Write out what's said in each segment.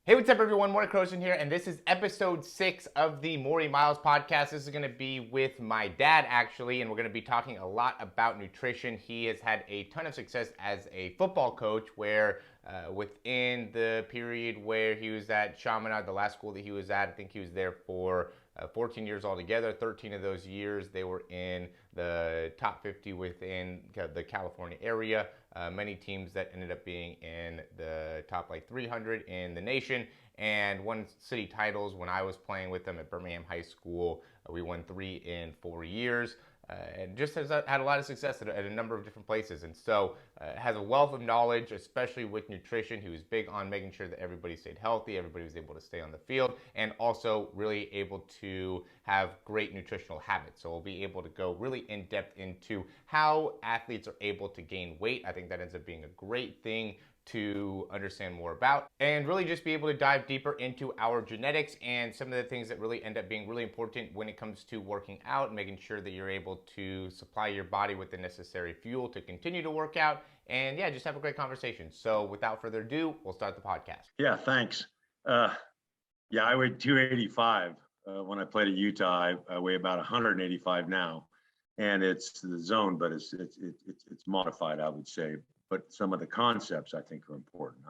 Hey, what's up, everyone? Morey Croson here, and this is episode 6 of the Morey Myles podcast. This is going to be with my dad, actually, and we're going to be talking a lot about nutrition. He has had a ton of success as a football coach, where within the period where he was at Chaminade, the last school that he was at, I think he was there for 14 years altogether. 13 of those years, they were in the top 50 within the California area. Many teams that ended up being in the top 300 in the nation, and won city titles when I was playing with them at Birmingham High School. We won 3 in 4 years. And just has had a lot of success at a number of different places, and so has a wealth of knowledge, especially with nutrition. He was big on making sure that everybody stayed healthy, everybody was able to stay on the field, and also really able to have great nutritional habits. So we'll be able to go really in depth into how athletes are able to gain weight. I think that ends up being a great thing to understand more about, and really just be able to dive deeper into our genetics and some of the things that really end up being really important when it comes to working out, making sure that you're able to supply your body with the necessary fuel to continue to work out, and yeah, just have a great conversation. So without further ado, we'll start the podcast. Yeah, thanks. Yeah, I weighed 285 when I played at Utah. I weigh about 185 now, and it's the zone, but it's modified, I would say. But some of the concepts I think are important.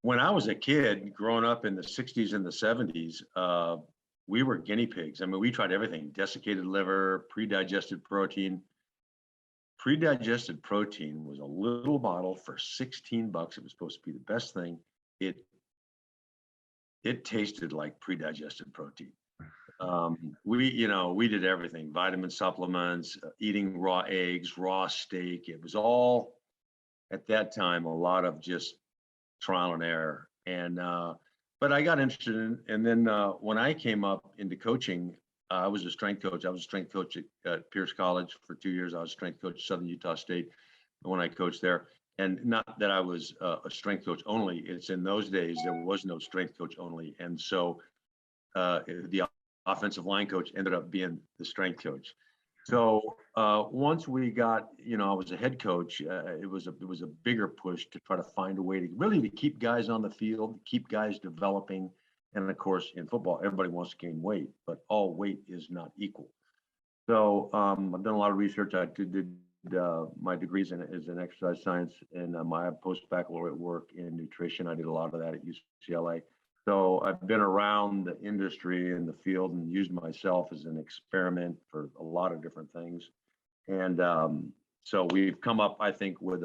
When I was a kid growing up in the 60s and the 70s, we were guinea pigs. I mean, we tried everything: desiccated liver, pre-digested protein. Pre-digested protein was a little bottle for $16. It was supposed to be the best thing. It tasted like pre-digested protein. We did everything: vitamin supplements, eating raw eggs, raw steak. It was all, at that time, a lot of just trial and error. And but I got interested and then when I came up into coaching, I was a strength coach. I was a strength coach at Pierce College for 2 years. I was a strength coach at Southern Utah State when I coached there. And not that I was a strength coach only. It's in those days there was no strength coach only, and so the offensive line coach ended up being the strength coach. So once we got, I was a head coach. It was a bigger push to try to find a way to keep guys on the field, keep guys developing, and of course in football everybody wants to gain weight, but all weight is not equal. So I've done a lot of research. I did my degrees is in exercise science, and my post-baccalaureate work in nutrition. I did a lot of that at UCLA. So I've been around the industry and the field and used myself as an experiment for a lot of different things. And so we've come up, I think, with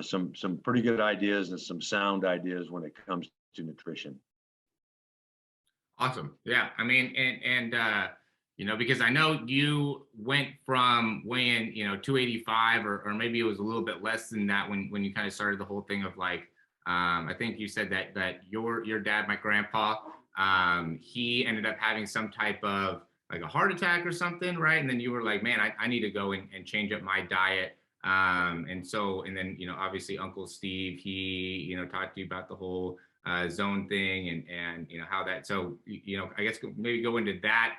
some pretty good ideas and some sound ideas when it comes to nutrition. Awesome. Yeah. I mean, because I know you went from weighing, 285 or maybe it was a little bit less than that when you kind of started the whole thing of I think you said that your dad, my grandpa, he ended up having some type of a heart attack or something, right? And then you were like, man, I need to go and change up my diet. And then, obviously Uncle Steve, he, talked to you about the whole zone thing and how that, so, I guess maybe go into that.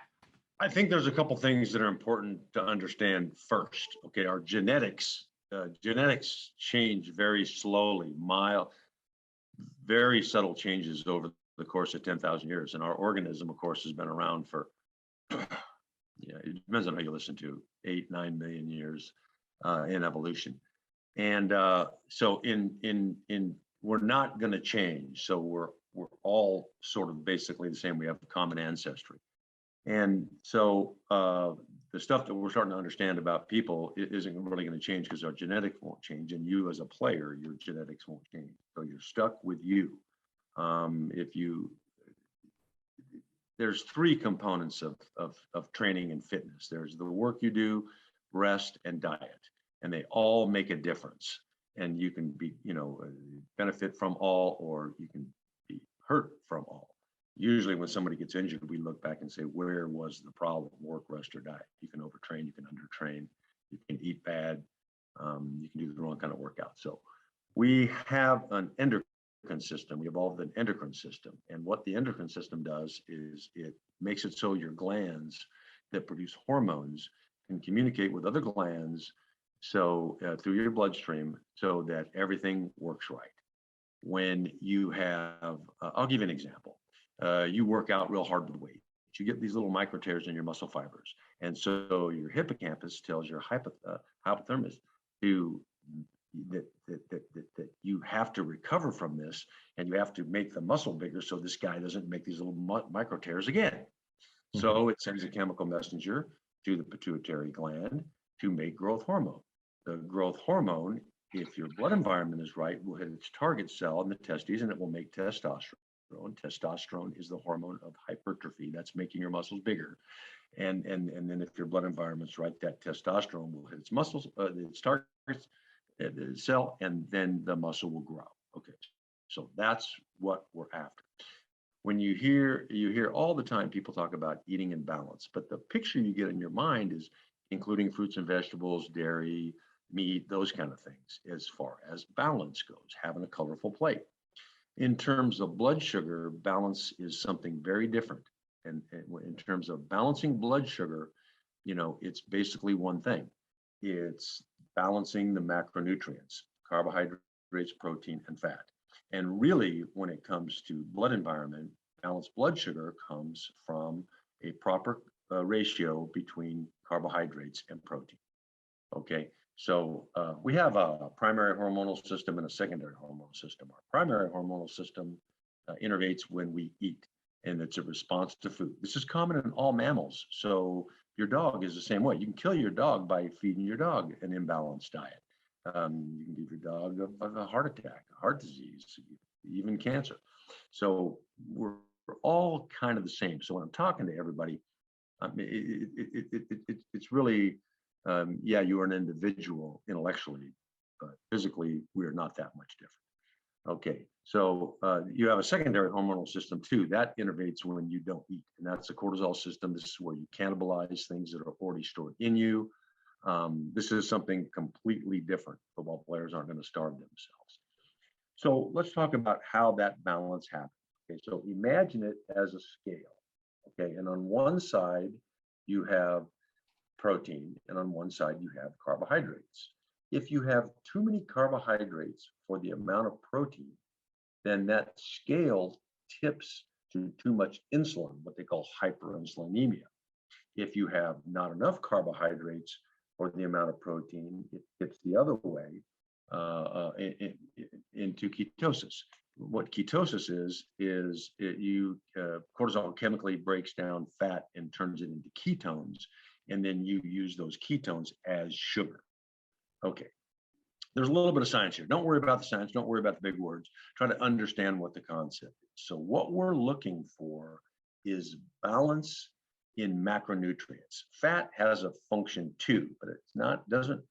I think there's a couple things that are important to understand first. Okay, our genetics change very slowly, very subtle changes over the course of 10,000 years. And our organism, of course, has been around for, it depends on how you listen to, 8-9 million years in evolution. And so we're not going to change. So we're all sort of basically the same. We have a common ancestry. And so the stuff that we're starting to understand about people isn't really going to change because our genetics won't change. And you as a player, your genetics won't change. So you're stuck with you. There's 3 components of training and fitness. There's the work you do, rest, and diet. And they all make a difference. And you can be, benefit from all, or you can be hurt from all. Usually when somebody gets injured, we look back and say, where was the problem? Work, rest, or diet. You can overtrain, you can undertrain, you can eat bad, you can do the wrong kind of workout. So we have an endocrine system. We evolved an endocrine system. And what the endocrine system does is it makes it so your glands that produce hormones can communicate with other glands through your bloodstream so that everything works right. when you have, I'll give you an example. You work out real hard with weight. You get these little micro tears in your muscle fibers. And so your hippocampus tells your hypothalamus to that you have to recover from this and you have to make the muscle bigger so this guy doesn't make these little micro tears again. So it sends a chemical messenger to the pituitary gland to make growth hormone. The growth hormone, if your blood environment is right, will hit its target cell in the testes and it will make testosterone. Testosterone is the hormone of hypertrophy. That's making your muscles bigger. And then if your blood environment's right, that testosterone will hit its muscles, its target cell, and then the muscle will grow. Okay, so that's what we're after. When you hear all the time people talk about eating in balance, but the picture you get in your mind is including fruits and vegetables, dairy, meat, those kind of things, as far as balance goes, having a colorful plate. In terms of blood sugar, balance is something very different. And in terms of balancing blood sugar, it's basically one thing. It's balancing the macronutrients, carbohydrates, protein, and fat. And really, when it comes to blood environment, balanced blood sugar comes from a proper ratio between carbohydrates and protein. Okay, so we have a primary hormonal system and a secondary hormonal system. Our primary hormonal system innervates when we eat, and it's a response to food. This is common in all mammals. So your dog is the same way. You can kill your dog by feeding your dog an imbalanced diet. You can give your dog a heart attack, a heart disease, even cancer. So we're all kind of the same. So when I'm talking to everybody, it's really, yeah, you are an individual intellectually, but physically, we are not that much different. Okay, so you have a secondary hormonal system too. That innervates when you don't eat, and that's the cortisol system. This is where you cannibalize things that are already stored in you. This is something completely different. Football players aren't going to starve themselves. So let's talk about how that balance happens. Okay, so imagine it as a scale. Okay, and on one side you have protein, and on one side you have carbohydrates. If you have too many carbohydrates for the amount of protein, then that scale tips to too much insulin, what they call hyperinsulinemia. If you have not enough carbohydrates for the amount of protein, it tips the other way into ketosis. What ketosis is cortisol chemically breaks down fat and turns it into ketones, and then you use those ketones as sugar. Okay, there's a little bit of science here. Don't worry about the science. Don't worry about the big words. Try to understand what the concept is. So what we're looking for is balance in macronutrients. Fat has a function too, but doesn't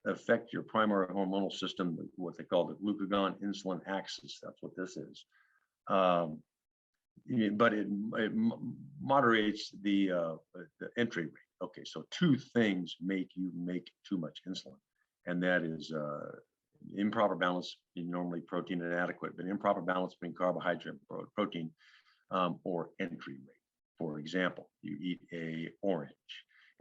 affect your primary hormonal system, what they call the glucagon-insulin axis. That's what this is. But it moderates the entry rate. Okay, so two things make you make too much insulin, and that is improper balance, normally protein inadequate, but improper balance between carbohydrate and protein, or entry rate. For example, you eat an orange,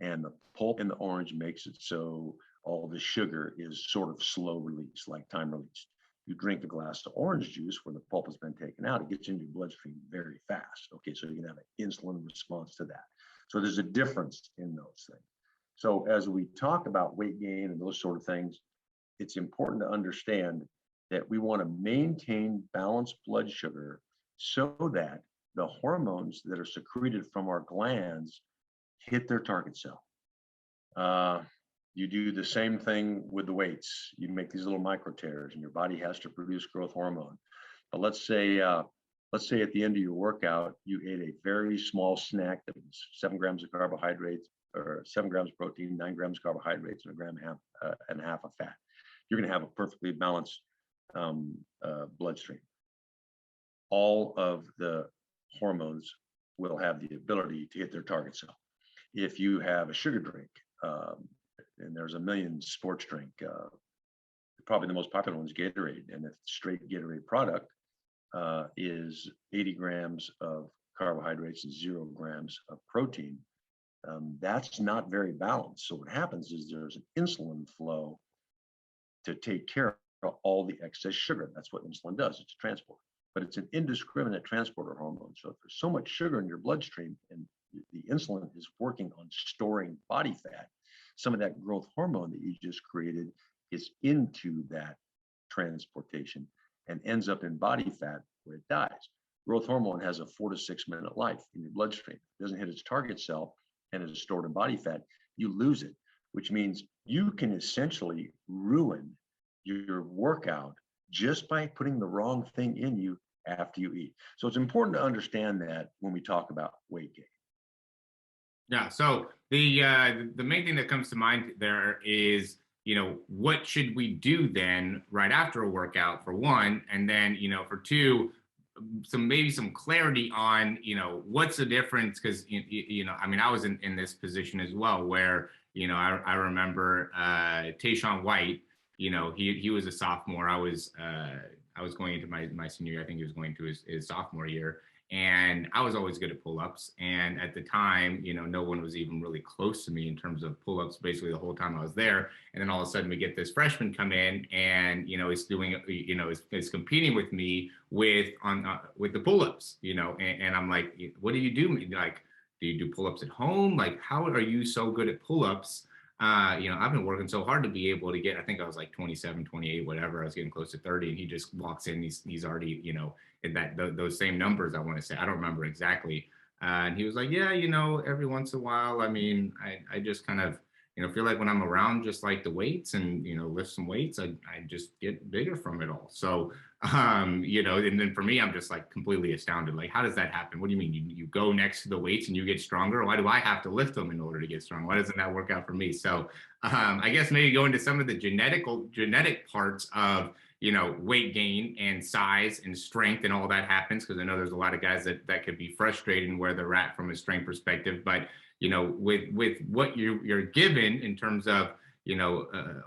and the pulp in the orange makes it so all the sugar is sort of slow release, like time release. You drink a glass of orange juice where the pulp has been taken out, it gets into your bloodstream very fast. Okay, so you can have an insulin response to that. So there's a difference in those things. So as we talk about weight gain and those sort of things, it's important to understand that we want to maintain balanced blood sugar so that the hormones that are secreted from our glands hit their target cell. You do the same thing with the weights. You make these little micro tears and your body has to produce growth hormone. But let's say at the end of your workout, you ate a very small snack that was 7 grams of carbohydrates, or 7 grams of protein, 9 grams of carbohydrates, and a gram and a half of fat. You're going to have a perfectly balanced bloodstream. All of the hormones will have the ability to hit their target cell. If you have a sugar drink, and there's a million sports drink, probably the most popular one is Gatorade, and the straight Gatorade product is 80 grams of carbohydrates and 0 grams of protein. That's not very balanced. So what happens is there's an insulin flow to take care all the excess sugar. That's what insulin does. It's a transporter, but it's an indiscriminate transporter hormone. So if there's so much sugar in your bloodstream and the insulin is working on storing body fat, some of that growth hormone that you just created is into that transportation and ends up in body fat where it dies. Growth hormone has a 4 to 6 minute life in your bloodstream. It doesn't hit its target cell and it is stored in body fat. You lose it, which means you can essentially ruin your workout just by putting the wrong thing in you after you eat. So it's important to understand that when we talk about weight gain. Yeah. So the main thing that comes to mind there is, what should we do then right after a workout, for one, and then, for two, maybe some clarity on, what's the difference? Because, I mean, I was in this position as well, where, I remember Tayshaun White, he was a sophomore. I was going into my senior year. I think he was going to his sophomore year. And I was always good at pull-ups. And at the time, no one was even really close to me in terms of pull-ups basically the whole time I was there. And then all of a sudden we get this freshman come in and, he's doing, he's competing with me with the pull-ups, and I'm like, what do you do? Like, do you do pull-ups at home? Like, how are you so good at pull-ups? I've been working so hard to be able to get, I think I was like 27, 28, whatever. I was getting close to 30 and he just walks in, he's already, in those same numbers, I want to say, I don't remember exactly. And he was like, yeah, every once in a while, I mean, I just kind of, feel like when I'm around just like the weights and, lift some weights, I just get bigger from it all. So, and then for me, I'm just like completely astounded. Like, how does that happen? What do you mean? You go next to the weights and you get stronger? Why do I have to lift them in order to get strong? Why doesn't that work out for me? So I guess maybe go into some of the genetic parts of, weight gain and size and strength and all that happens. Cause I know there's a lot of guys that could be frustrated in where they're at from a strength perspective, but with what you're given in terms of,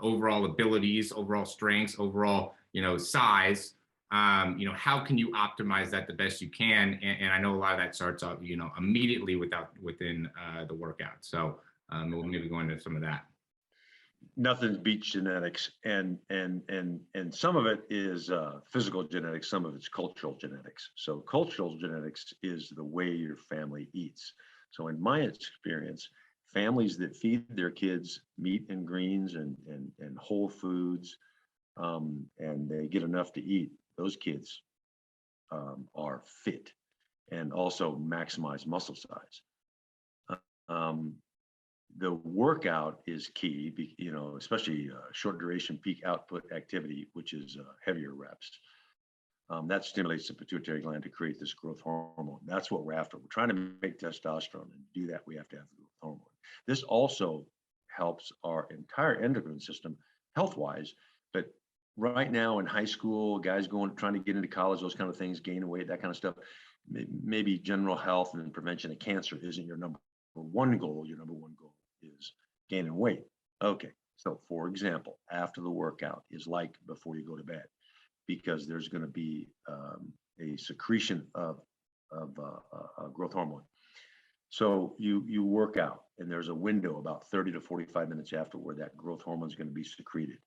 overall abilities, overall strengths, overall, size, how can you optimize that the best you can? And I know a lot of that starts out, immediately within the workout. So we'll maybe go into some of that. Nothing beats genetics, and some of it is physical genetics, some of it's cultural genetics. So cultural genetics is the way your family eats. So in my experience, families that feed their kids meat and greens and whole foods, and they get enough to eat, those kids are fit and also maximize muscle size. The workout is key, especially short duration peak output activity, which is heavier reps. That stimulates the pituitary gland to create this growth hormone. That's what we're after. We're trying to make testosterone, and to do that, we have to have the growth hormone. This also helps our entire endocrine system health-wise. But right now in high school, guys trying to get into college, those kind of things, gaining weight, that kind of stuff, maybe general health and prevention of cancer isn't your number one goal. Your number one goal is gaining weight. Okay, so for example, after the workout is like before you go to bed, because there's going to be a secretion of growth hormone. So you work out, and there's a window about 30 to 45 minutes after where that growth hormone is going to be secreted.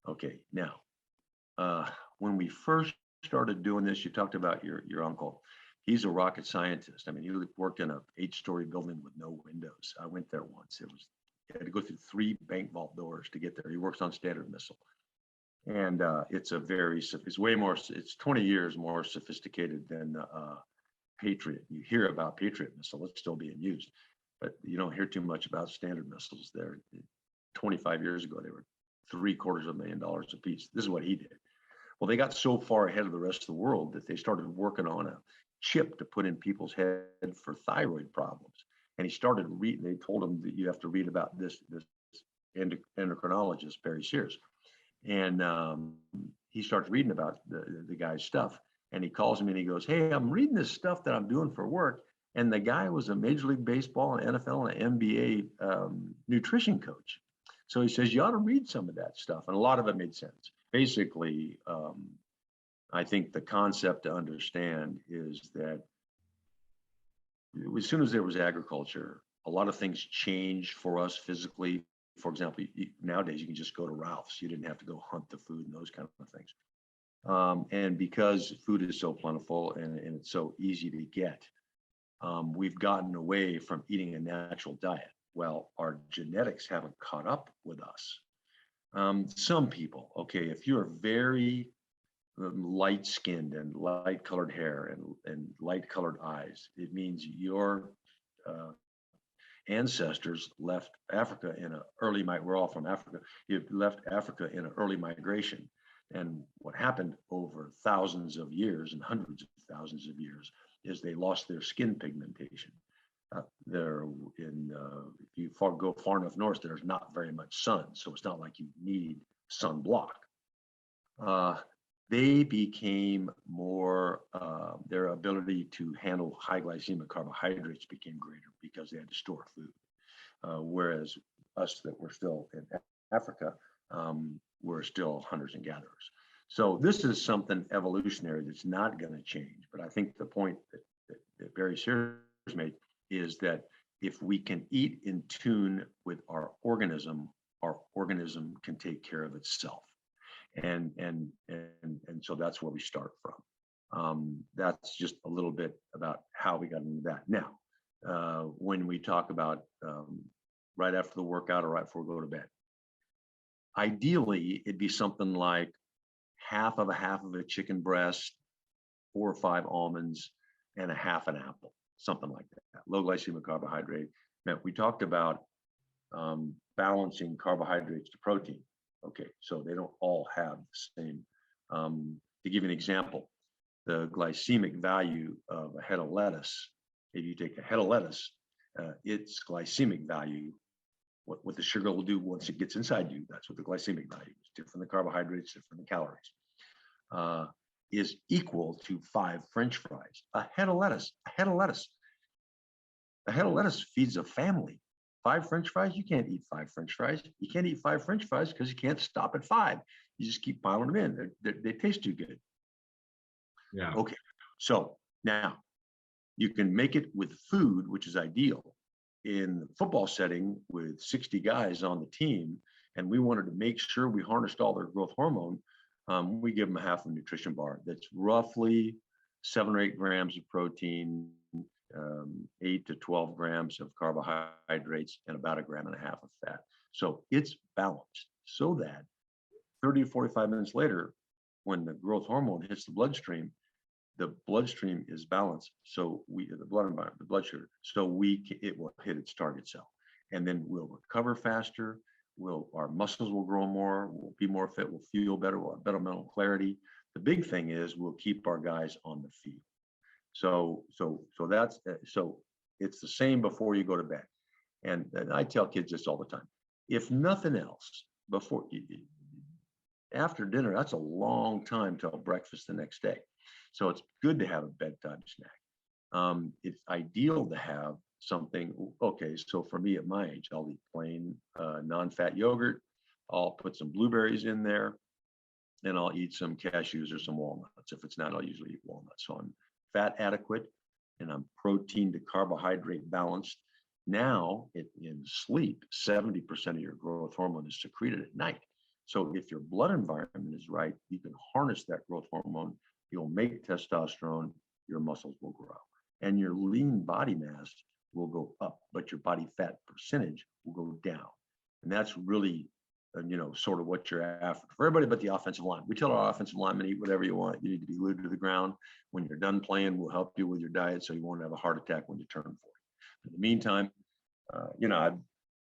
Okay, now when we first started doing this, you talked about your uncle. He's a rocket scientist. I mean, he worked in an 8-story building with no windows. I went there once. You had to go through 3 bank vault doors to get there. He works on Standard Missile. And it's 20 years more sophisticated than Patriot. You hear about Patriot missile, it's still being used, but you don't hear too much about Standard missiles. There, 25 years ago, they were $750,000 a piece. This is what he did. Well, they got so far ahead of the rest of the world that they started working on a chip to put in people's head for thyroid problems. And he started reading. They told him that you have to read about this endocrinologist, Barry Sears. And he starts reading about the guy's stuff, and he calls me and he goes, "Hey, I'm reading this stuff that I'm doing for work." And the guy was a Major League Baseball, an NFL, and an NBA nutrition coach. So he says, you ought to read some of that stuff. And a lot of it made sense. Basically, I think the concept to understand is that as soon as there was agriculture, a lot of things changed for us physically for example, nowadays you can just go to Ralph's. You didn't have to go hunt the food and those kind of things. And because food is so plentiful and it's so easy to get, we've gotten away from eating a natural diet. Well, our genetics haven't caught up with us. Some people, okay, if you're very light skinned and light colored hair and light colored eyes, it means your ancestors left Africa in an early we're all from Africa. You've left Africa in an early migration. And what happened over thousands of years and hundreds of thousands of years is they lost their skin pigmentation. If you go far enough north, there's not very much sun. So it's not like you need sunblock. They became more, their ability to handle high glycemic carbohydrates became greater because they had to store food. Whereas us that were still in Africa, we're still hunters and gatherers. So this is something evolutionary that's not going to change. But I think the point that Barry Sears made is that if we can eat in tune with our organism can take care of itself. And so that's where we start from. That's just a little bit about how we got into that. Now, when we talk about right after the workout or right before we go to bed, ideally it'd be something like half of a chicken breast, 4 or 5 almonds, and a half an apple, something like that. Low glycemic carbohydrate. Now, we talked about balancing carbohydrates to protein. Okay, so they don't all have the same. To give you an example, the glycemic value of a head of lettuce, if you take a head of lettuce, its glycemic value, what the sugar will do once it gets inside you, that's what the glycemic value is, different than carbonhydrates, different than calories, is equal to 5 French fries. A head of lettuce feeds a family. 5 French fries, you can't eat 5 French fries. You can't eat 5 French fries because you can't stop at 5. You just keep piling them in. They taste too good. Yeah. Okay, so now you can make it with food, which is ideal. In the football setting with 60 guys on the team, and we wanted to make sure we harnessed all their growth hormone, we give them a half a nutrition bar that's roughly 7 or 8 grams of protein, 8 to 12 grams of carbohydrates, and about 1.5 grams of fat. So it's balanced so that 30 to 45 minutes later, when the growth hormone hits the bloodstream is balanced. So the blood sugar, so it will hit its target cell, and then we'll recover faster. Our muscles will grow more. We'll be more fit. We'll feel better. We'll have better mental clarity. The big thing is we'll keep our guys on the field. So it's the same before you go to bed. And I tell kids this all the time. If nothing else, after dinner, that's a long time till breakfast the next day. So it's good to have a bedtime snack. It's ideal to have something. Okay, so for me at my age, I'll eat plain non-fat yogurt. I'll put some blueberries in there, and I'll eat some cashews or some walnuts. If it's not, I'll usually eat walnuts. So I'm fat adequate, and I'm protein to carbohydrate balanced. Now, in sleep, 70% of your growth hormone is secreted at night. So if your blood environment is right, you can harness that growth hormone. You'll make testosterone, your muscles will grow, and your lean body mass will go up, but your body fat percentage will go down. And that's really, sort of what you're after for everybody but the offensive line. We tell our offensive linemen, eat whatever you want. You need to be glued to the ground. When you're done playing, we'll help you with your diet so you won't have a heart attack when you turn 40. In the meantime,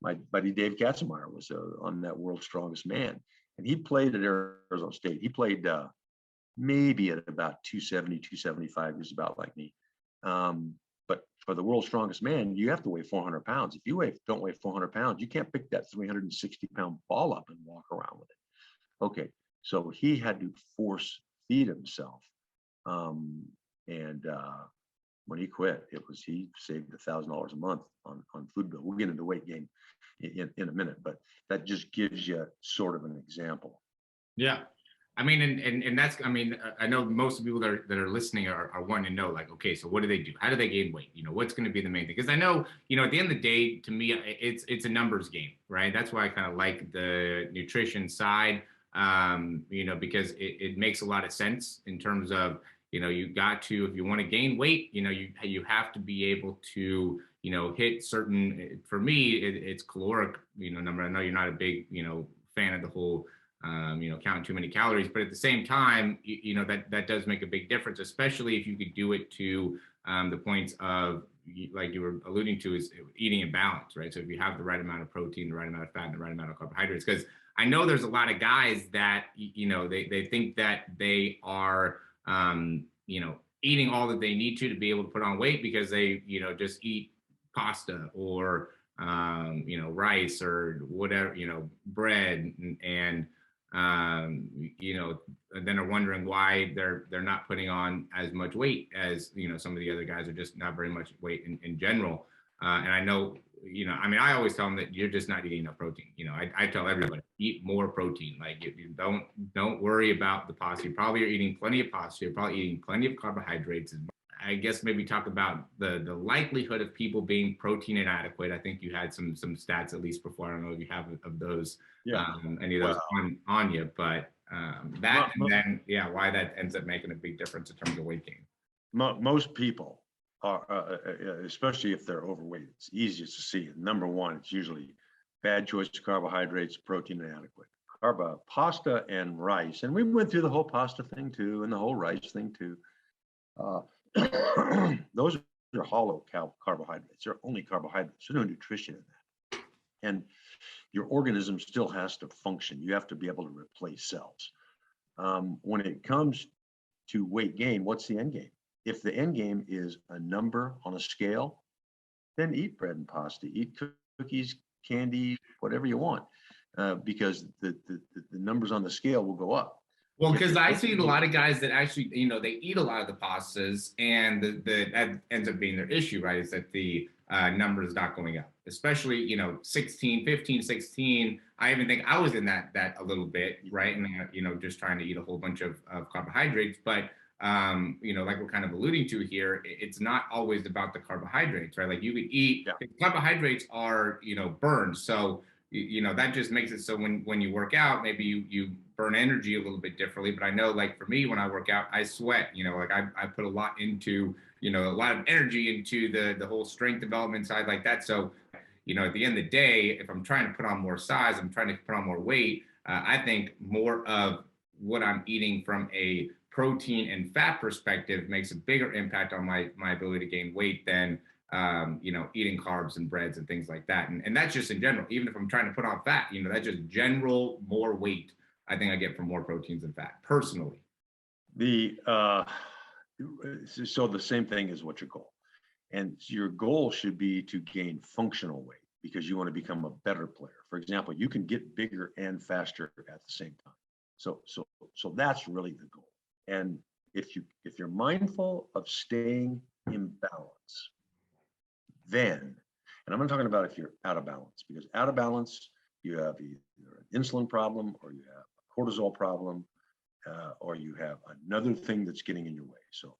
my buddy Dave Katzenmeyer was on that World's Strongest Man, and he played at Arizona State. He played maybe at about 270, 275, just about like me. But for the World's Strongest Man, you have to weigh 400 pounds. If you don't weigh 400 pounds, you can't pick that 360-pound ball up and walk around with it. Okay, so he had to force feed himself. When he quit, he saved $1,000 a month on food bill. We'll get into weight gain in a minute, but that just gives you sort of an example. Yeah. I mean, and that's, I mean, I know most of the people that are listening are wanting to know, like, okay, so what do they do? How do they gain weight? You know, what's going to be the main thing? Because I know, you know, at the end of the day, to me, it's a numbers game, right? That's why I kind of like the nutrition side, you know, because it makes a lot of sense in terms of, you know, you got to, if you want to gain weight, you know, you have to be able to, you know, hit certain, for me, it's caloric, you know, number. I know you're not a big, you know, fan of the whole you know, counting too many calories. But at the same time, you know, that does make a big difference, especially if you could do it to the points of, like you were alluding to, is eating in balance, right? So if you have the right amount of protein, the right amount of fat, and the right amount of carbohydrates, because I know there's a lot of guys that, you know, they think that they are, you know, eating all that they need to be able to put on weight because they, you know, just eat pasta or, you know, rice or whatever, you know, bread and you know, then are wondering why they're not putting on as much weight as, you know, some of the other guys are just not very much weight in general. And I know, you know, I mean, I always tell them that you're just not eating enough protein. You know, I tell everybody, eat more protein. Like you don't worry about the pasta. You probably are eating plenty of pasta. You're probably eating plenty of carbohydrates. I guess maybe talk about the likelihood of people being protein inadequate. I think you had some stats at least before. I don't know if you have of those, Yeah. any of those on you, but that and then yeah, why that ends up making a big difference in terms of weight gain. Most people are, especially if they're overweight, it's easiest to see. Number one, it's usually bad choice of carbohydrates, protein inadequate. Pasta and rice, and we went through the whole pasta thing too, and the whole rice thing too. Those are hollow carbohydrates. They're only carbohydrates. There's no nutrition in that. And your organism still has to function. You have to be able to replace cells. When it comes to weight gain, what's the end game? If the end game is a number on a scale, then eat bread and pasta, eat cookies, candy, whatever you want, because the numbers on the scale will go up. Well, because I see a lot of guys that actually, you know, they eat a lot of the pastas, and that ends up being their issue, right? Is that the number is not going up, especially, you know, 16, 15, 16. I even think I was in that a little bit, right? And, you know, just trying to eat a whole bunch of carbohydrates. But, you know, like we're kind of alluding to here, it's not always about the carbohydrates, right? Like you could eat, carbohydrates are, you know, burned. So, you know, that just makes it so when you work out, maybe you burn energy a little bit differently. But I know, like for me, when I work out, I sweat, you know, like I put a lot into, you know, a lot of energy into the whole strength development side like that. So, you know, at the end of the day, if I'm trying to put on more size, I'm trying to put on more weight, I think more of what I'm eating from a protein and fat perspective makes a bigger impact on my ability to gain weight than, you know, eating carbs and breads and things like that. And that's just in general. Even if I'm trying to put on fat, you know, that's just general more weight I think I get from more proteins and fat personally. So the same thing is what's your goal, and your goal should be to gain functional weight because you want to become a better player. For example, you can get bigger and faster at the same time. So that's really the goal. And if you're mindful of staying in balance, then, and I'm not talking about if you're out of balance, because out of balance, you have either an insulin problem or you have a cortisol problem, or you have another thing that's getting in your way. So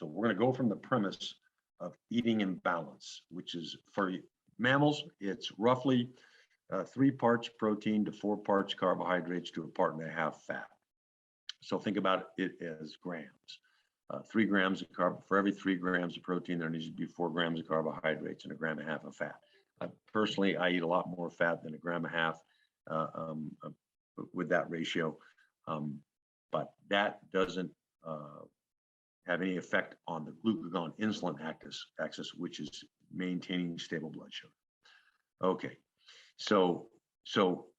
we're going to go from the premise of eating in balance, which is for mammals, it's roughly 3 parts protein to 4 parts carbohydrates to 1.5 parts fat. So think about it as grams. 3 grams of carb for every 3 grams of protein, there needs to be 4 grams of carbohydrates and 1.5 grams of fat. Personally, I eat a lot more fat than 1.5 grams with that ratio, but that doesn't have any effect on the glucagon insulin axis, which is maintaining stable blood sugar. Okay, so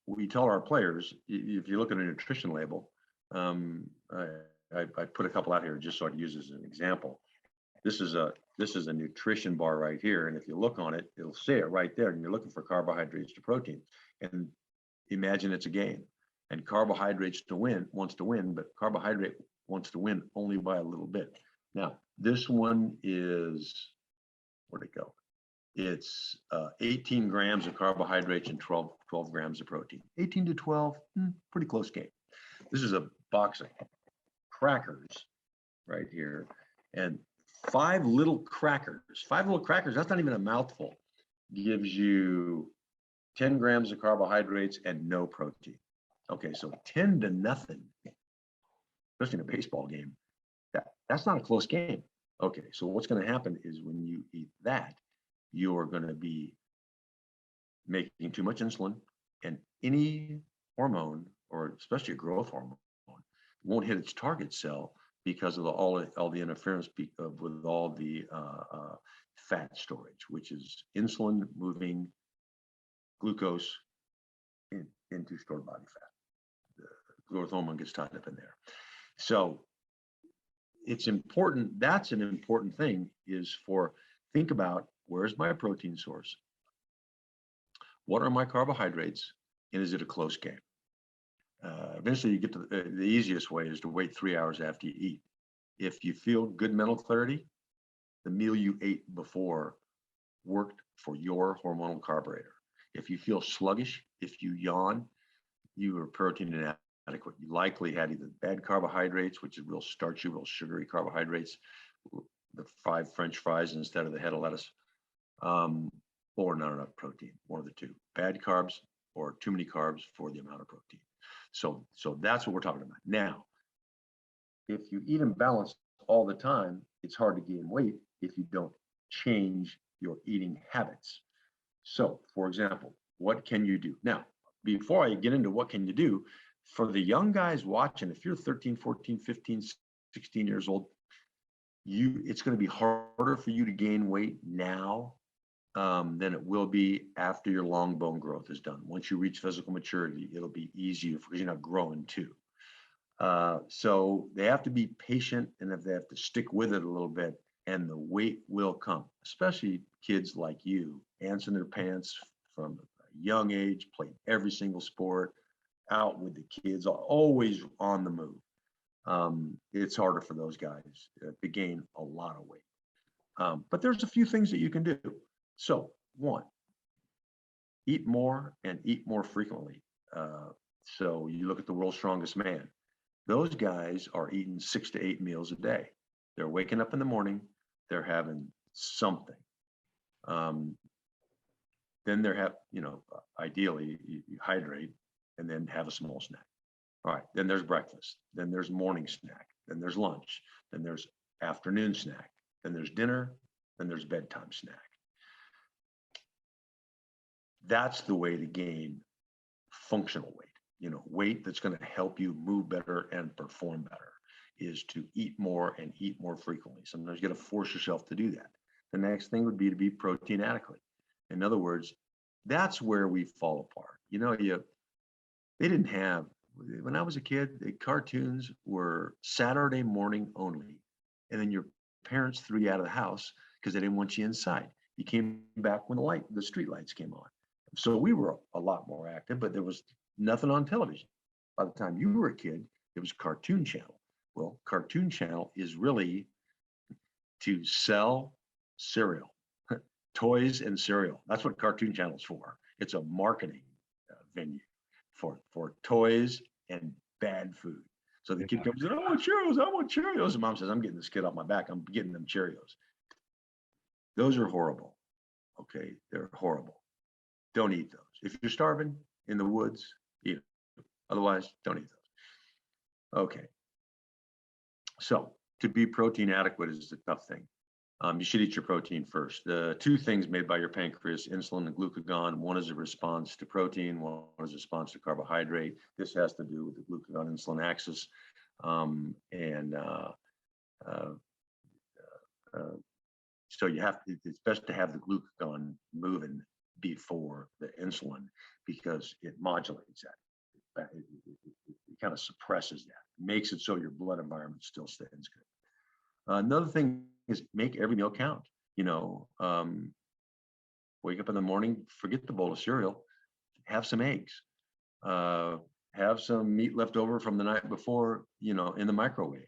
we tell our players, if you look at a nutrition label, I put a couple out here just so I can use as an example. This is a nutrition bar right here, and if you look on it, it'll say it right there. And you're looking for carbohydrates to protein, and imagine it's a game. And carbohydrates wants to win, but carbohydrate wants to win only by a little bit. Now this one is, where'd it go? It's 18 grams of carbohydrates and 12 grams of protein. 18 to 12, pretty close game. This is a box of crackers right here, and 5 little crackers, that's not even a mouthful, gives you 10 grams of carbohydrates and no protein. Okay, so 10 to nothing, especially in a baseball game, that's not a close game. Okay, so what's going to happen is when you eat that, you're going to be making too much insulin, and any hormone, or especially a growth hormone, won't hit its target cell because of all the interference with all the fat storage, which is insulin moving glucose into stored body fat. The growth hormone gets tied up in there. So it's important. That's an important thing, is think about, where's my protein source? What are my carbohydrates? And is it a close game? Eventually you get to the easiest way is to wait 3 hours after you eat. If you feel good mental clarity, the meal you ate before worked for your hormonal carburetor. If you feel sluggish, if you yawn, you are protein inadequate. You likely had either bad carbohydrates, which is real starchy, real sugary carbohydrates, the 5 French fries instead of the head of lettuce, or not enough protein, one of the two. Bad carbs or too many carbs for the amount of protein. So that's what we're talking about. Now, if you eat imbalanced all the time, it's hard to gain weight if you don't change your eating habits. So, for example, what can you do? Now, before I get into what can you do, for the young guys watching, if you're 13, 14, 15, 16 years old, it's going to be harder for you to gain weight now than it will be after your long bone growth is done. Once you reach physical maturity, it'll be easier because you're not growing too. So they have to be patient, and if they have to stick with it a little bit, and the weight will come, especially kids like you, ants in their pants from a young age, played every single sport, out with the kids, always on the move. It's harder for those guys to gain a lot of weight. But there's a few things that you can do. So, 1, eat more and eat more frequently. So you look at the world's strongest man. Those guys are eating 6 to 8 meals a day. They're waking up in the morning, they're having something. Then they're ideally you hydrate and then have a small snack. All right, then there's breakfast, then there's morning snack, then there's lunch, then there's afternoon snack, then there's dinner, then there's bedtime snack. That's the way to gain functional weight. Weight that's going to help you move better and perform better, is to eat more and eat more frequently. Sometimes you got to force yourself to do that. The next thing would be to be protein adequate. In other words, that's where we fall apart. They didn't have, when I was a kid, the cartoons were Saturday morning only. And then your parents threw you out of the house because they didn't want you inside. You came back when the street lights came on. So we were a lot more active, but there was nothing on television. By the time you were a kid, it was Cartoon Channel. Well, Cartoon Channel is really to sell cereal, toys and cereal. That's what Cartoon Channel is for. It's a marketing venue for toys and bad food. So the kid comes in, I want Cheerios. And mom says, I'm getting this kid off my back. I'm getting them Cheerios. Those are horrible. Okay, they're horrible. Don't eat those. If you're starving in the woods, eat them. Otherwise, don't eat those. Okay. So to be protein adequate is a tough thing. You should eat your protein first. The 2 things made by your pancreas, insulin and glucagon, one is a response to protein, one is a response to carbohydrate. This has to do with the glucagon-insulin axis. So it's best to have the glucagon moving before the insulin, because it modulates that. It kind of suppresses that, makes it so your blood environment still stays good. Another thing is make every meal count. Wake up in the morning, forget the bowl of cereal, have some eggs, have some meat left over from the night before, in the microwave.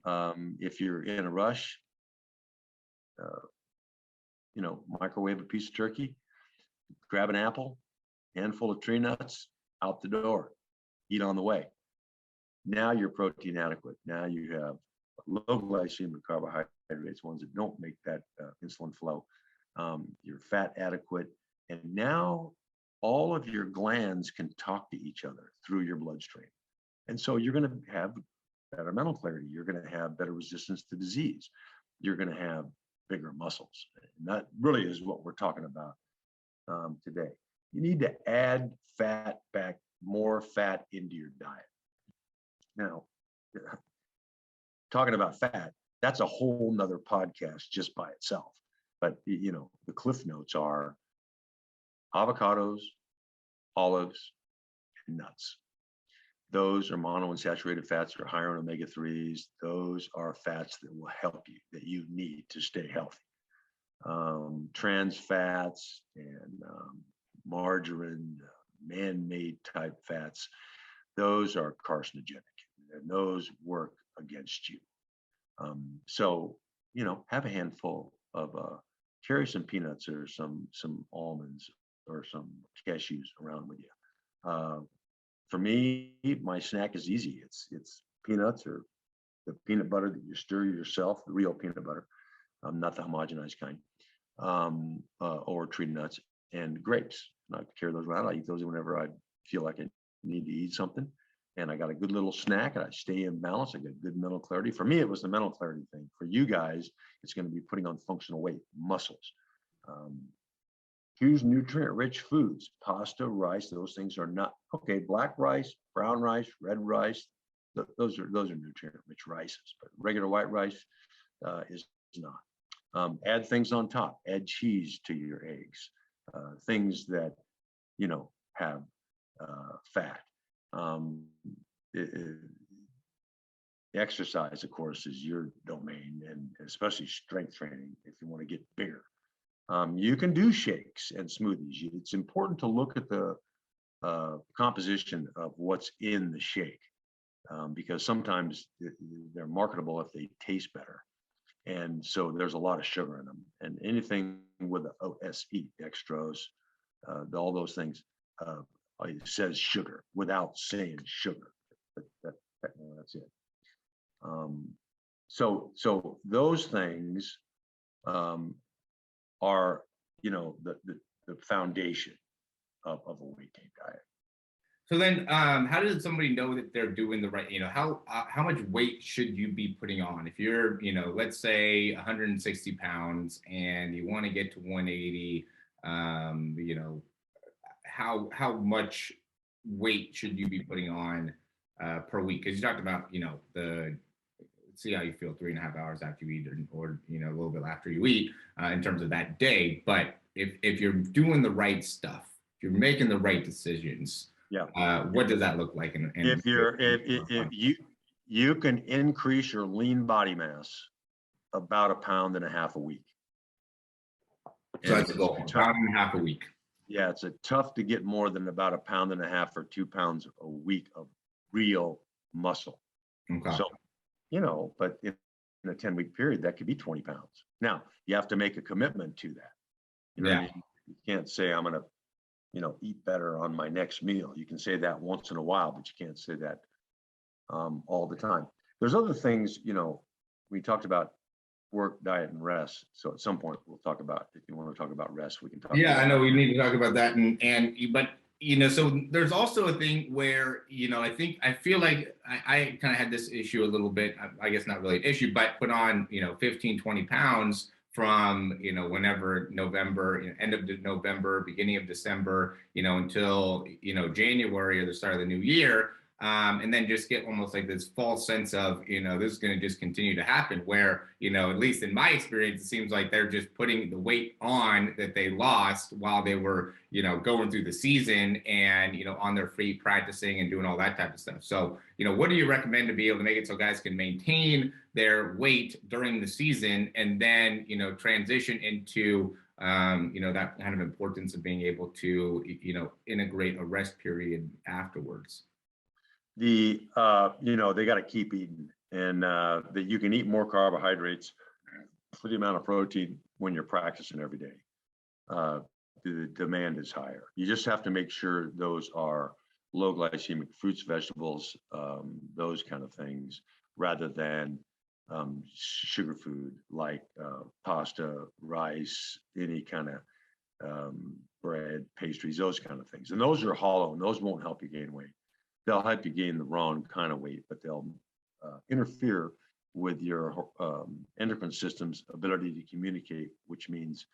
If you're in a rush, microwave a piece of turkey, grab an apple, handful of tree nuts, out the door, eat on the way. Now you're protein adequate. Now you have low glycemic carbohydrates, ones that don't make that insulin flow. You're fat adequate. And now all of your glands can talk to each other through your bloodstream. And so you're going to have better mental clarity. You're going to have better resistance to disease. You're going to have bigger muscles. And that really is what we're talking about today. You need to add fat back, more fat into your diet. Now, talking about fat, that's a whole nother podcast just by itself. But, you know, the cliff notes are avocados, olives, and nuts. Those are monounsaturated fats that are higher in omega-3s. Those are fats that will help you, that you need to stay healthy. Trans fats and margarine, man-made type fats, those are carcinogenic, and those work against you. So, you know, have a handful of, carry some peanuts or some almonds or some cashews around with you. For me, my snack is easy. It's peanuts or the peanut butter that you stir yourself, the real peanut butter, not the homogenized kind, or tree nuts and grapes. And I carry those around. I eat those whenever I feel like I need to eat something. And I got a good little snack and I stay in balance. I get good mental clarity. For me, it was the mental clarity thing. For you guys, it's going to be putting on functional weight, muscles. Choose nutrient-rich foods, pasta, rice. Those things are not okay. Black rice, brown rice, red rice. Those are nutrient-rich rices. But regular white rice is not. Add things on top. Add cheese to your eggs. Things that have fat. Exercise, of course, is your domain, and especially strength training if you want to get bigger. You can do shakes and smoothies. It's important to look at the composition of what's in the shake, because sometimes they're marketable if they taste better. And so there's a lot of sugar in them. And anything with the OSE, dextrose, all those things, it says sugar without saying sugar. That's it. So those things are, the foundation of a weight gain diet. So then, how does somebody know that they're doing the right? How much weight should you be putting on? If you're, let's say 160 pounds and you want to get to 180, how much weight should you be putting on per week? Because you talked about, see how you feel 3.5 hours after you eat, or a little bit after you eat, in terms of that day. But if you're doing the right stuff, if you're making the right decisions, what does that look like? And if you can increase your lean body mass about 1.5 pounds a week. So that's a goal, 1.5 pounds a week. Yeah, it's tough to get more than about 1.5 pounds or 2 pounds a week of real muscle. Okay. So, but in a 10-week period, that could be 20 pounds. Now, you have to make a commitment to that. What I mean? You can't say, I'm going to, eat better on my next meal. You can say that once in a while, but you can't say that all the time. There's other things, we talked about work, diet, and rest. So at some point we'll talk about, if you want to talk about rest, we can talk. Yeah, I know we need to talk about that. But so there's also a thing where, I feel like I kind of had this issue a little bit, I guess not really an issue, but put on, 15, 20 pounds from, whenever November, end of November, beginning of December, until, January or the start of the new year. And then just get almost like this false sense of, this is going to just continue to happen, where, at least in my experience, it seems like they're just putting the weight on that they lost while they were, going through the season and, on their feet practicing and doing all that type of stuff. So, what do you recommend to be able to make it so guys can maintain their weight during the season and then, transition into, that kind of importance of being able to, integrate a rest period afterwards? They got to keep eating, and that you can eat more carbohydrates for the amount of protein when you're practicing every day. The demand is higher. You just have to make sure those are low glycemic fruits, vegetables, those kind of things, rather than sugar food like pasta, rice, any kind of bread, pastries, those kind of things. And those are hollow, and those won't help you gain weight. They'll help you gain the wrong kind of weight, but they'll interfere with your endocrine system's ability to communicate, which means,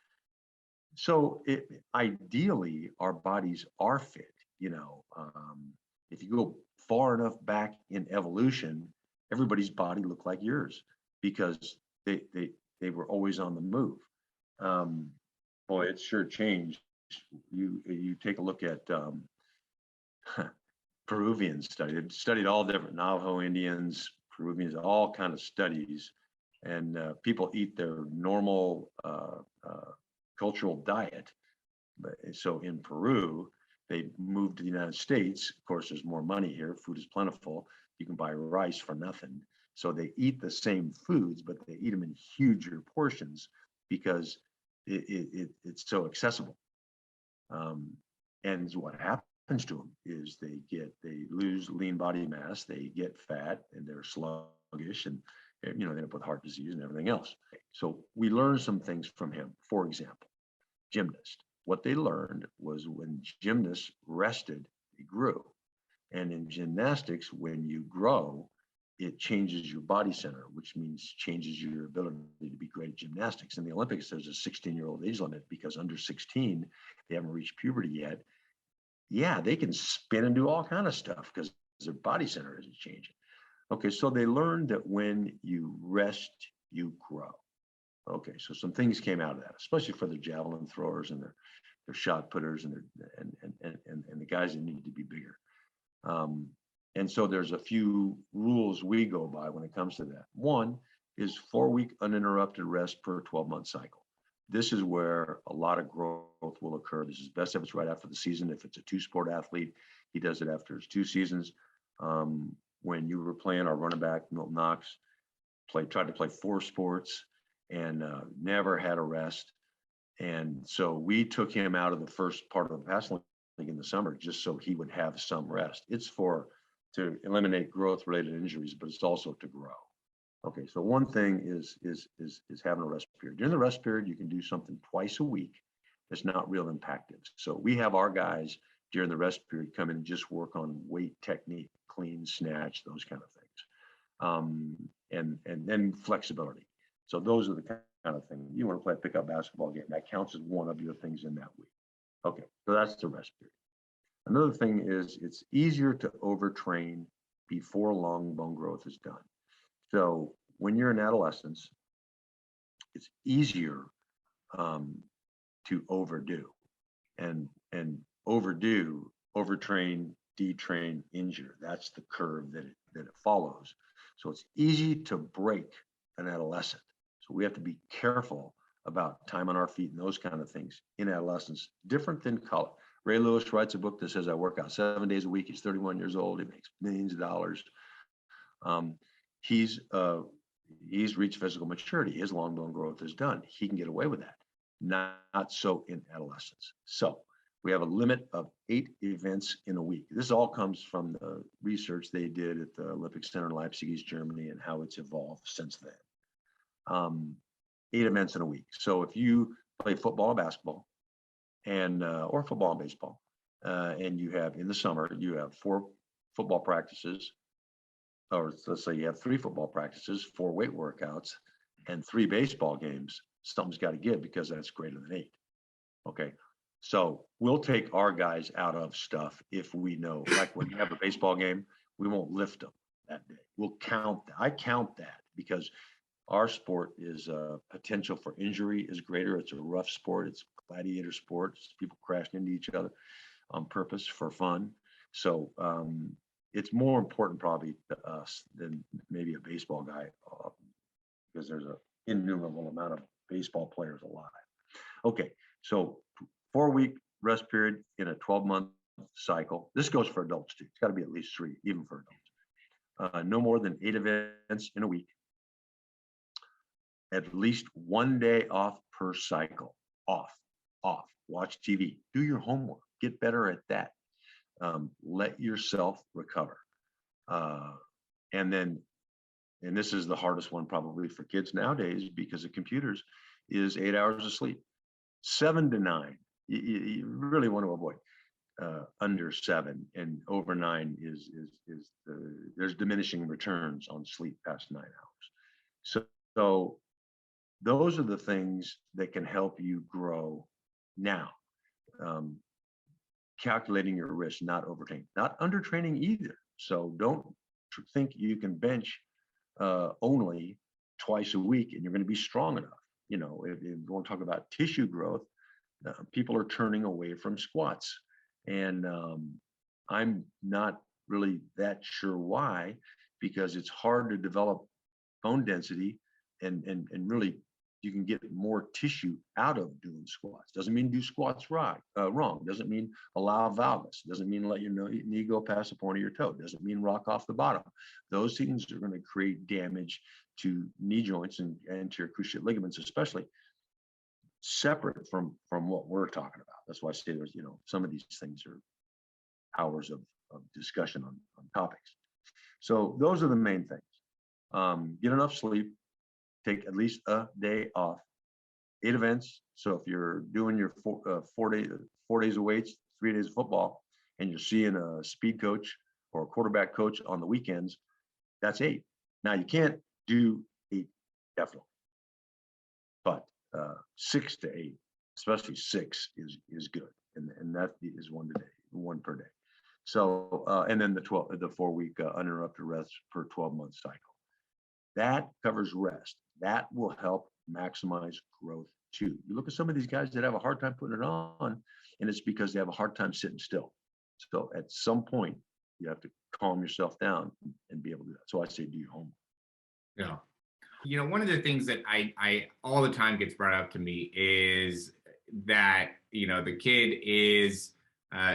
so ideally, our bodies are fit. If you go far enough back in evolution, everybody's body looked like yours because they were always on the move. Boy, it's sure changed. You take a look at Peruvian study. They've studied all different Navajo Indians, Peruvians, all kind of studies, and people eat their normal cultural diet. So in Peru, they moved to the United States. Of course, there's more money here. Food is plentiful. You can buy rice for nothing. So they eat the same foods, but they eat them in huger portions because it's so accessible. And what happens to them is they lose lean body mass, they get fat, and they're sluggish, and they end up with heart disease and everything else. So we learned some things from him. For example, gymnasts. What they learned was when gymnasts rested, they grew. And in gymnastics, when you grow, it changes your body center, which means changes your ability to be great at gymnastics. In the Olympics, there's a 16-year-old age limit because under 16, they haven't reached puberty yet. Yeah, they can spin and do all kind of stuff because their body center isn't changing. Okay, so they learned that when you rest, you grow. Okay, so some things came out of that, especially for the javelin throwers and their shot putters and the guys that need to be bigger. And so there's a few rules we go by when it comes to that. One is 4-week uninterrupted rest per 12-month cycle. This is where a lot of growth will occur. This is best if it's right after the season. If it's a two-sport athlete, he does it after his 2 seasons. When you were playing, our running back, Milton Knox, tried to play 4 sports and never had a rest. And so we took him out of the first part of the passing league in the summer just so he would have some rest. It's to eliminate growth-related injuries, but it's also to grow. Okay, so one thing is having a rest period. During the rest period, you can do something twice a week that's not real impactive. So we have our guys during the rest period come in and just work on weight technique, clean, snatch, those kind of things, and then flexibility. So those are the kind of things. You want to play a pickup basketball game, that counts as one of your things in that week. Okay, so that's the rest period. Another thing is it's easier to overtrain before long bone growth is done. So when you're in adolescence, it's easier to overdo and overdo, overtrain, detrain, injure. That's the curve that it follows. So it's easy to break an adolescent. So we have to be careful about time on our feet and those kind of things in adolescence, different than college. Ray Lewis writes a book that says I work out 7 days a week. He's 31 years old. He makes millions of dollars. He's reached physical maturity. His long bone growth is done. He can get away with that. Not so in adolescence. So we have a limit of 8 events in a week. This all comes from the research they did at the Olympic Center in Leipzig, East Germany, and how it's evolved since then. 8 events in a week. So if you play football or basketball, and or football and baseball, and you have in the summer you have 4 football practices, or let's say you have 3 football practices, 4 weight workouts, and 3 baseball games. Something's got to give because that's greater than 8. Okay, so we'll take our guys out of stuff if we know, like when you have a baseball game, we won't lift them that day. We'll count that. I count that because our sport is potential for injury is greater. It's a rough sport. It's a gladiator sport. It's people crashing into each other on purpose for fun. So it's more important probably to us than maybe a baseball guy because there's an innumerable amount of baseball players alive. Okay, so 4-week rest period in a 12-month cycle. This goes for adults too. It's got to be at least 3, even for adults. No more than 8 events in a week. At least 1 day off per cycle. Off. Watch TV. Do your homework. Get better at that. Let yourself recover. And this is the hardest one probably for kids nowadays because of computers, is 8 hours of sleep. 7 to 9, you really want to avoid. Under 7 and over 9 there's diminishing returns on sleep past 9 hours. So those are the things that can help you grow now. Calculating your risk, not overtraining, not undertraining either. So don't think you can bench only twice a week and you're going to be strong enough. You know, if you want to talk about tissue growth, people are turning away from squats. And I'm not really that sure why, because it's hard to develop bone density and really you can get more tissue out of doing squats. Doesn't mean do squats wrong. Doesn't mean allow valgus. Doesn't mean let your knee go past the point of your toe. Doesn't mean rock off the bottom. Those things are going to create damage to knee joints and anterior cruciate ligaments, especially, separate from what we're talking about. That's why I say there's, some of these things are hours of discussion on topics. So those are the main things. Get enough sleep, take at least a day off, 8 events. So if you're doing your 4 days of weights, 3 days of football, and you're seeing a speed coach or a quarterback coach on the weekends, that's 8. Now you can't do 8 definitely, but 6 to 8, especially 6 is good. And that is one per day. So, and then the 4-week uninterrupted rest per 12-month cycle. That covers rest. That will help maximize growth too. You look at some of these guys that have a hard time putting it on, and it's because they have a hard time sitting still. So at some point, you have to calm yourself down and be able to do that. So I say do your homework. Yeah. One of the things that I all the time gets brought up to me is that, the kid is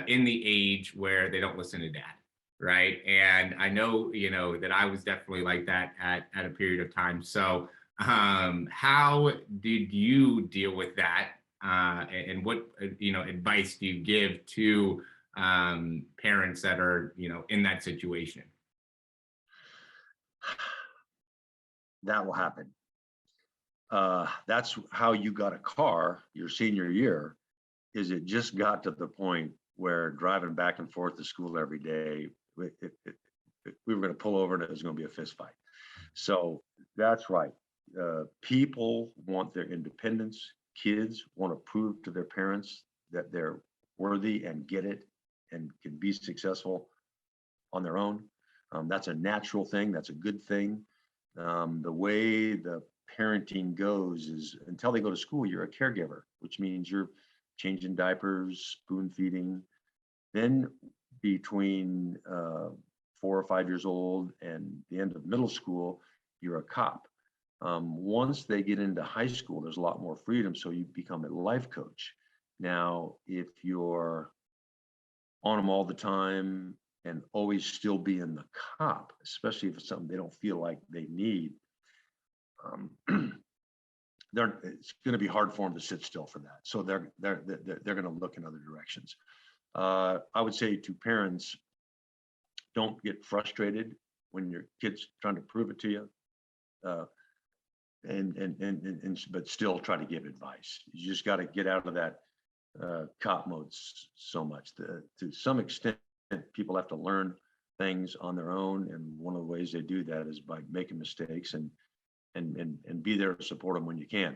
in the age where they don't listen to dad, right? And I know, that I was definitely like that at a period of time. So how did you deal with that? And what, advice do you give to parents that are, in that situation? That will happen. That's how you got a car your senior year, is it just got to the point where driving back and forth to school every day, we were going to pull over and it was going to be a fist fight. So that's right. People want their independence. Kids want to prove to their parents that they're worthy and get it and can be successful on their own. That's a natural thing. That's a good thing. The way the parenting goes is until they go to school, you're a caregiver, which means you're changing diapers, spoon feeding. Then between 4 or 5 years old and the end of middle school, you're a cop. Once they get into high school, there's a lot more freedom. So you become a life coach. Now, if you're on them all the time and always still being the cop, especially if it's something they don't feel like they need, it's going to be hard for them to sit still for that. So they're going to look in other directions. I would say to parents, don't get frustrated when your kid's trying to prove it to you, but still try to give advice. You just got to get out of that cop mode so much. To some extent, people have to learn things on their own, and one of the ways they do that is by making mistakes and be there to support them when you can.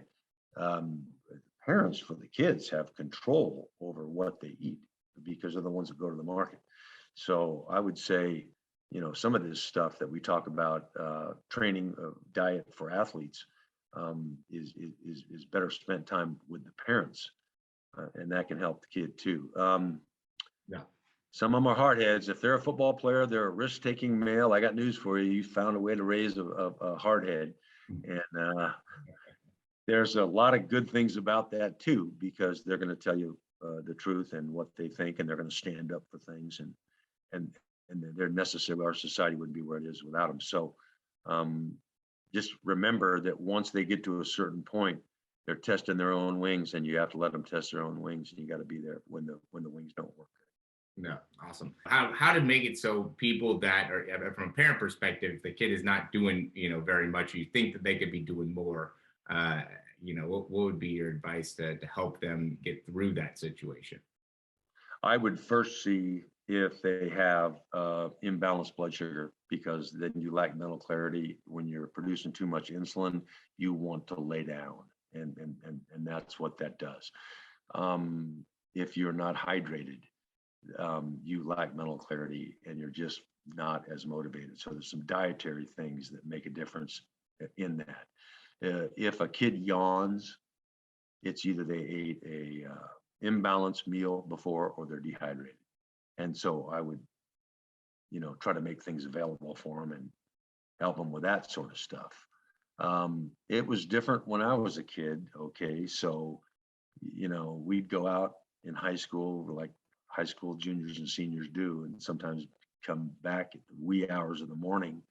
Parents for the kids have control over what they eat because they're the ones that go to the market. So I would say, some of this stuff that we talk about, training, diet for athletes, is better spent time with the parents, and that can help the kid too. Yeah. Some of them are hard heads. If they're a football player, they're a risk-taking male. I got news for you. You found a way to raise a hard head. And there's a lot of good things about that too, because they're going to tell you the truth and what they think, and they're going to stand up for things, and they're necessary. Our society wouldn't be where it is without them. So just remember that once they get to a certain point, they're testing their own wings, and you have to let them test their own wings, and you got to be there when the wings don't work. No, awesome. How to make it so people that are, from a parent perspective, if the kid is not doing, very much, you think that they could be doing more, what would be your advice to help them get through that situation? I would first see if they have imbalanced blood sugar, because then you lack mental clarity. When you're producing too much insulin, you want to lay down, and that's what that does. If you're not hydrated, you lack mental clarity and you're just not as motivated. So there's some dietary things that make a difference in that. If a kid yawns, it's either they ate a imbalanced meal before or they're dehydrated. And so I would, try to make things available for them and help them with that sort of stuff. It was different when I was a kid. Okay. So, we'd go out in high school, like high school juniors and seniors do, and sometimes come back at the wee hours of the morning.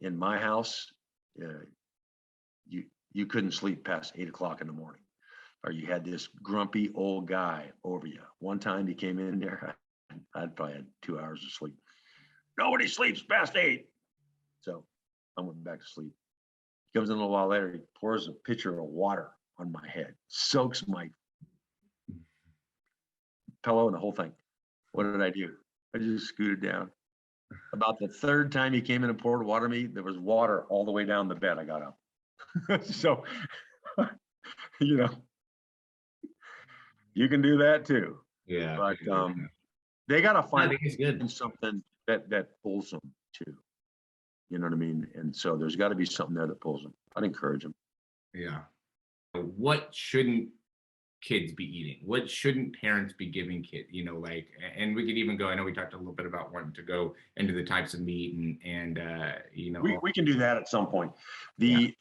In my house, you couldn't sleep past 8 o'clock in the morning, or you had this grumpy old guy over you. One time he came in there, I'd probably had 2 hours of sleep. Nobody sleeps past 8. So I went back to sleep. He comes in a little while later, he pours a pitcher of water on my head, soaks my pillow and the whole thing. What did I do? I just scooted down. About the third time he came in and poured water on me, there was water all the way down the bed. I got up. So, you can do that too. Yeah. But they got to I find think it's good. something that pulls them too. You know what I mean? And so there's got to be something there that pulls them. I'd encourage them. Yeah. What shouldn't kids be eating? What shouldn't parents be giving kids? And we could even go, I know we talked a little bit about wanting to go into the types of meat and we can do that at some point. And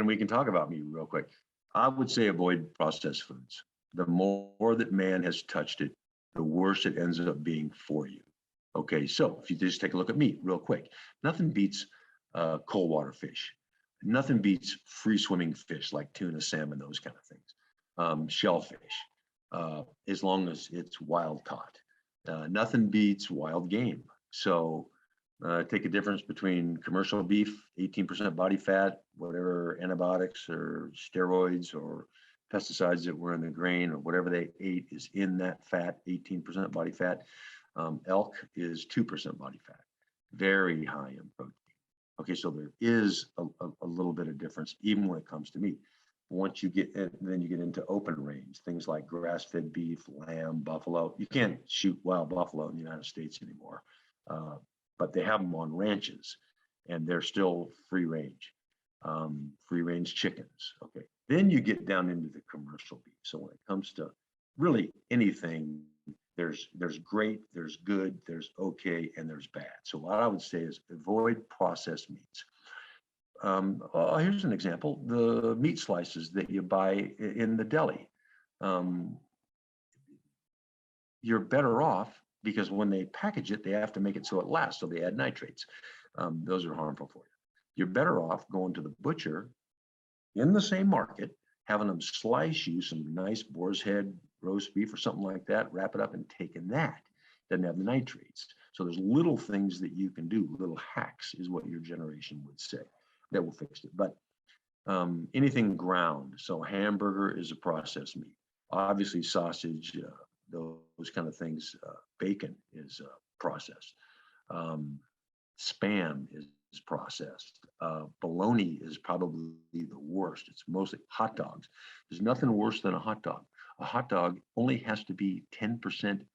we can talk about meat real quick. I would say avoid processed foods. The more that man has touched it, the worse it ends up being for you. Okay, so if you just take a look at meat real quick, nothing beats cold water fish. Nothing beats free swimming fish like tuna, salmon, those kind of things. Shellfish, as long as it's wild caught. Nothing beats wild game. So take a difference between commercial beef, 18% body fat, whatever antibiotics or steroids or pesticides that were in the grain or whatever they ate is in that fat, 18% body fat. Elk is 2% body fat, very high in protein. Okay, so there is a little bit of difference even when it comes to meat. Once you get in, then you get into open range, things like grass-fed beef, lamb, buffalo. You can't shoot wild buffalo in the United States anymore, but they have them on ranches, and they're still free range chickens. Okay, then you get down into the commercial beef. So when it comes to really anything, there's great, there's good, there's okay, and there's bad. So what I would say is avoid processed meats. Here's an example: the meat slices that you buy in the deli. You're better off because when they package it, they have to make it so it lasts. So they add nitrates. Those are harmful for you. You're better off going to the butcher in the same market, having them slice you some nice boar's head roast beef or something like that, wrap it up and taking that. Doesn't have the nitrates. So there's little things that you can do, little hacks is what your generation would say that will fix it. But anything ground, so hamburger is a processed meat. Obviously sausage, those kind of things, bacon is processed. Spam is processed. Bologna is probably the worst. It's mostly hot dogs. There's nothing worse than a hot dog. A hot dog only has to be 10%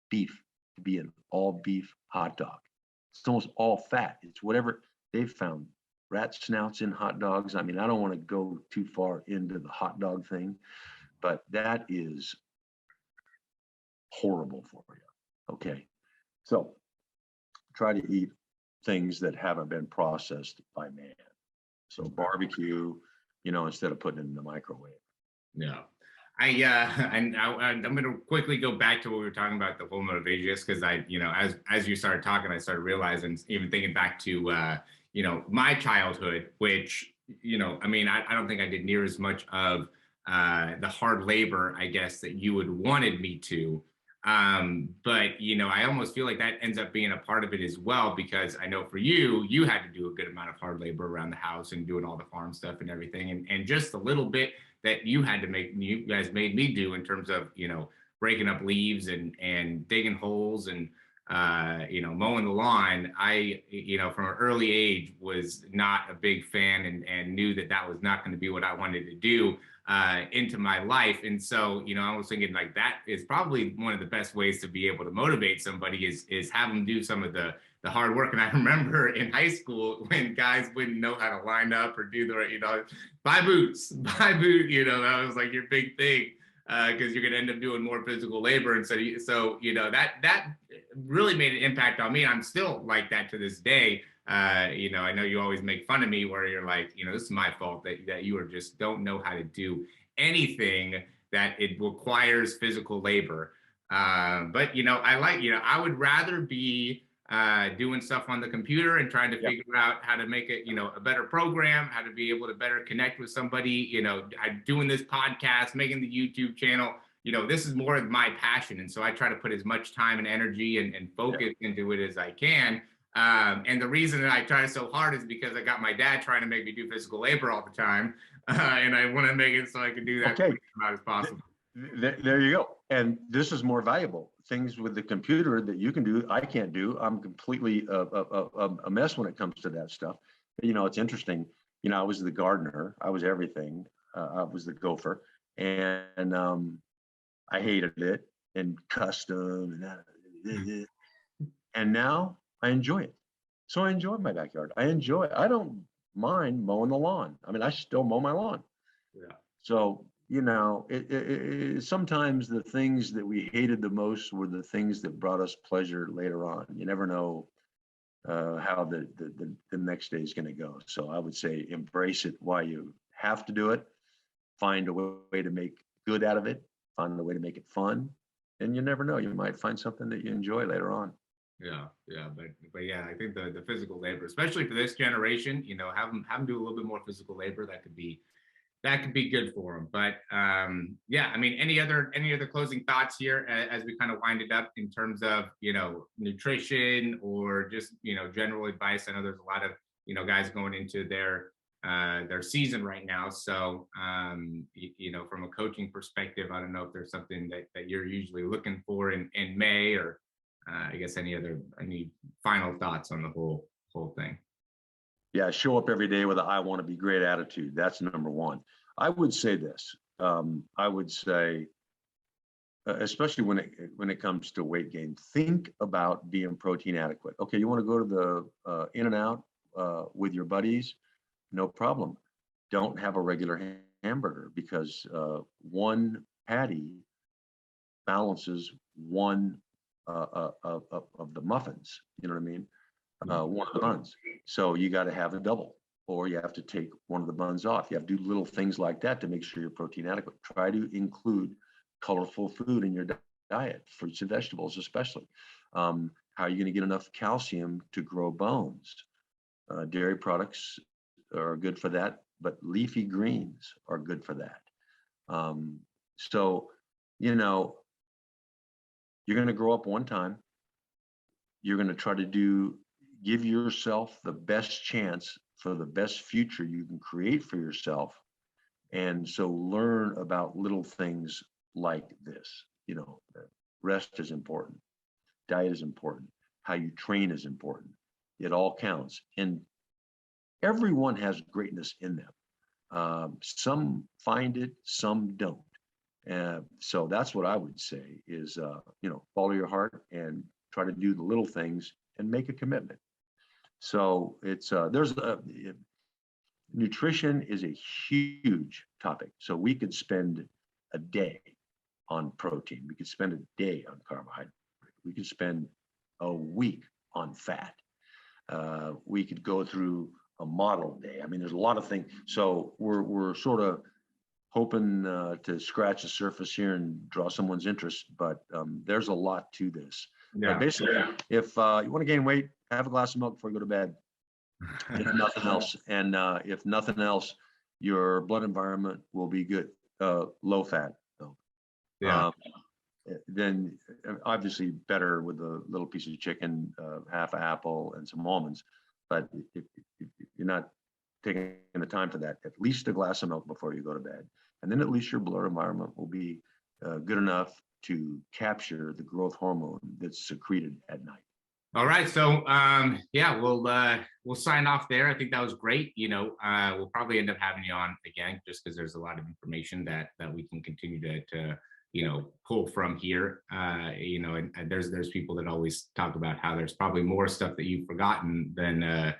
beef to be an all beef hot dog. It's almost all fat. It's whatever they've found. Rat snouts in hot dogs. I mean, I don't want to go too far into the hot dog thing, but that is horrible for you. Okay. So try to eat things that haven't been processed by man. So barbecue, instead of putting it in the microwave. Yeah. I'm going to quickly go back to what we were talking about, the whole motivation, just because as you started talking, I started realizing, even thinking back to, my childhood, which, I don't think I did near as much of the hard labor, I guess, that you had wanted me to. But I almost feel like that ends up being a part of it as well, because I know for you, you had to do a good amount of hard labor around the house and doing all the farm stuff and everything. And just a little bit that you guys made me do in terms of, breaking up leaves and digging holes and, mowing the lawn. I, from an early age was not a big fan and knew that was not going to be what I wanted to do into my life. And so, I was thinking like that is probably one of the best ways to be able to motivate somebody is have them do some of the hard work. And I remember in high school when guys wouldn't know how to line up or do buy boots, that was like your big thing. Because you're going to end up doing more physical labor. And so that really made an impact on me. I'm still like that to this day. I know you always make fun of me where you're like, this is my fault that you just don't know how to do anything that it requires physical labor. But, I would rather be doing stuff on the computer and trying to figure out how to make it, a better program, how to be able to better connect with somebody, doing this podcast, making the YouTube channel, this is more of my passion. And so I try to put as much time and energy and focus into it as I can. And the reason that I try so hard is because I got my dad trying to make me do physical labor all the time. And I want to make it so I can do that as much as possible. There you go. And this is more valuable. Things with the computer that you can do, I can't do. I'm completely a mess when it comes to that stuff. But, it's interesting. I was the gardener. I was everything. I was the gopher. And I hated it and custom. And now I enjoy it. So I enjoy my backyard. I don't mind mowing the lawn. I mean, I still mow my lawn. Yeah. So, sometimes the things that we hated the most were the things that brought us pleasure later on. You never know how the next day is going to go. So I would say embrace it while you have to do it. Find a way to make good out of it. Find a way to make it fun. And you never know, you might find something that you enjoy later on. Yeah, but yeah, I think the physical labor, especially for this generation, have them do a little bit more physical labor. That could be good for them. But I mean, any other closing thoughts here as we kind of wind it up in terms of nutrition or just general advice? I know there's a lot of guys going into their season right now. So from a coaching perspective, I don't know if there's something that you're usually looking for in May, or I guess any final thoughts on the whole thing. Yeah, show up every day with a I want to be great attitude. That's number one. I would say this. I would say, especially when it comes to weight gain, think about being protein adequate. Okay, you want to go to the In-N-Out with your buddies? No problem. Don't have a regular hamburger, because one patty balances one of the muffins. You know what I mean? One of the buns. So you got to have a double, or you have to take one of the buns off. You have to do little things like that to make sure you're protein adequate. Try to include colorful food in your diet, fruits and vegetables especially. How are you going to get enough calcium to grow bones? Dairy products are good for that, but leafy greens are good for that. So, you're going to grow up one time. You're going to try to give yourself the best chance for the best future you can create for yourself. And so learn about little things like this. Rest is important. Diet is important. How you train is important. It all counts. And everyone has greatness in them. Some find it, some don't. So that's what I would say is, follow your heart and try to do the little things and make a commitment. So it's nutrition is a huge topic. So we could spend a day on protein. We could spend a day on carbohydrate. We could spend a week on fat. We could go through a model day. I mean, there's a lot of things. So we're sort of hoping to scratch the surface here and draw someone's interest, but there's a lot to this. Yeah. Basically, if you want to gain weight, have a glass of milk before you go to bed. If nothing else, and if nothing else, your blood environment will be good. low fat though. Yeah. Then obviously better with a little piece of chicken, half apple, and some almonds. But if you're not taking the time for that, at least a glass of milk before you go to bed, and then at least your blood environment will be good enough to capture the growth hormone that's secreted at night. All right. So yeah, we'll sign off there. I think that was great. We'll probably end up having you on again just because there's a lot of information that we can continue to pull from here. And there's people that always talk about how there's probably more stuff that you've forgotten than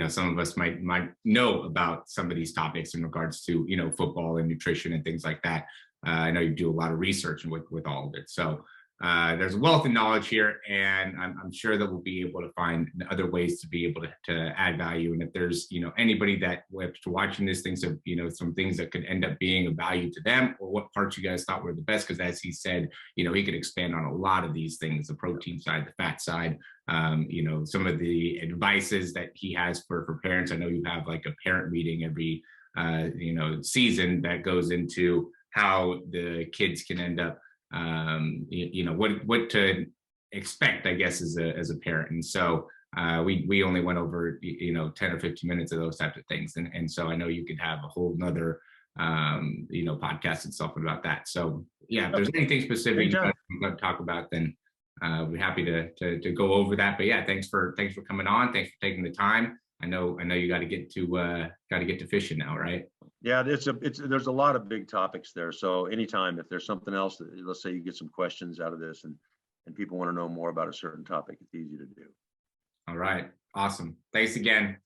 some of us might know about some of these topics in regards to football and nutrition and things like that. I know you do a lot of research with all of it. So there's a wealth of knowledge here, and I'm sure that we'll be able to find other ways to be able to add value. And if there's anybody that after watching this thinks of some things that could end up being of value to them, or what parts you guys thought were the best, because as he said, he could expand on a lot of these things: the protein side, the fat side, some of the advices that he has for parents. I know you have like a parent meeting every season that goes into how the kids can end up what to expect, I guess, as a parent. And so we only went over 10 or 15 minutes of those types of things, and so I know you could have a whole nother podcast itself about that. So yeah, if there's anything specific you want to talk about, then we're happy to go over that. But yeah, thanks for coming on. Thanks for taking the time. I know you got to get to fishing now, right? Yeah, there's a lot of big topics there. So anytime, if there's something else that, let's say you get some questions out of this and people want to know more about a certain topic, it's easy to do. All right. Awesome. Thanks again.